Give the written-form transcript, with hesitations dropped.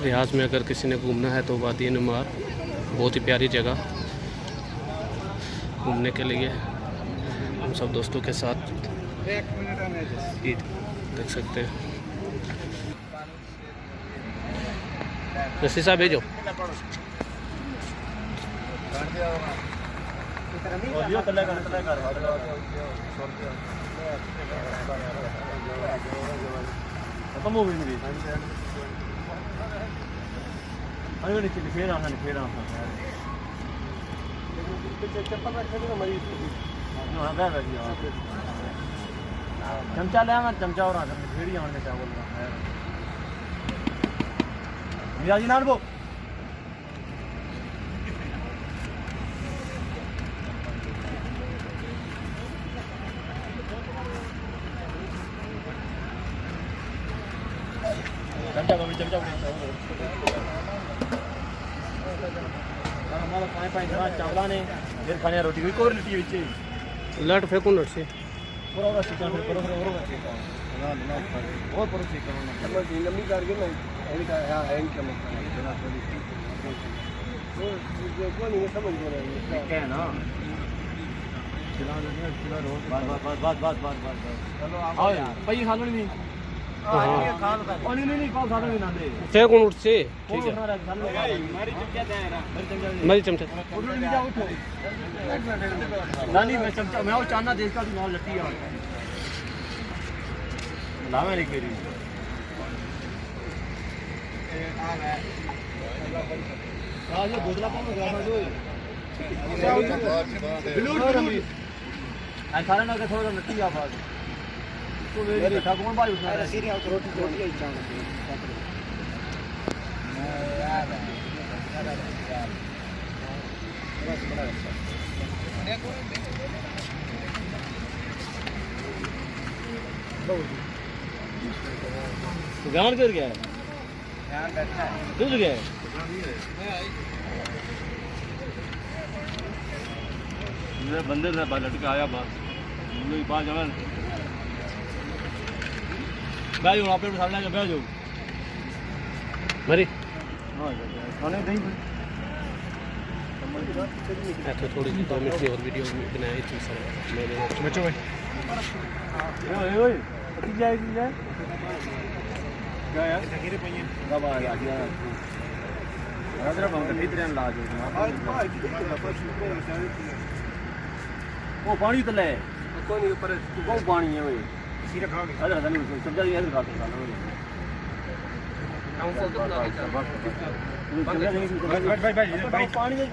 रियाज में अगर किसी ने घूमना है तो वादी नुमार बहुत ही प्यारी जगह घूमने के लिए। हम सब दोस्तों के साथ ईद देख सकते हैं। रस्सी साहब भेजो। चमचा ले आना, चमचा और फेड़ी आने क्या बोल रहा है मियाजी नान वो चमचा मम्मी चमचा हमारा पानी पानी चावला ने फिर खाने रोटी कोई कोर लिट्टी बिच लट फेंकू लट से पूरा चिकन फिर पूरा चिकन ना ना और पूरा चिकन ना लंबी करके ना एंड का हां एंड का ना वो को नहीं समझ में नहीं क्या है ना चिल्ला रोज बात चलो आओ यार भाई खा लो नहीं नहीं कौन खा नहीं ना दे फेंकू उठ से ठीक है हमारी चमचा दे यार मेरी चमचा उठ जा उठो नानी मैं चमचा मैं वो चांदा देश का नौ लट्टी आ लावे नहीं करी आ ये बोतला पाऊं गया जो बिलूट आ सारा ना का थोड़ा लट्टी आ फाज तो मेरी देखा कौन भाई उठा रहा है सीरिया रोटी रोटी ही चावल यार बस बड़ा अच्छा गान कर गया है गान बैठा है तू गया है मेरे बंदे से बाहर लटके आया बस मुझे पास जाना बैठ जाओ आप पे सामने बैठ जाओ मरी हां खाने दही तो थोड़ी सी 2 मिनट की और वीडियो बनाई थी सर मैंने बच्चों में ओए ओए कितनी जाएगी ले क्या यार गिरे पईए बाबा आ गया राजरा बाबू का इतने ला जो वो पानी तो ले कोई नहीं ऊपर वो पानी है ओए सिर खाओगे अरे नहीं समझा ये खा सकता ना हम फोटो बना के भाई पानी में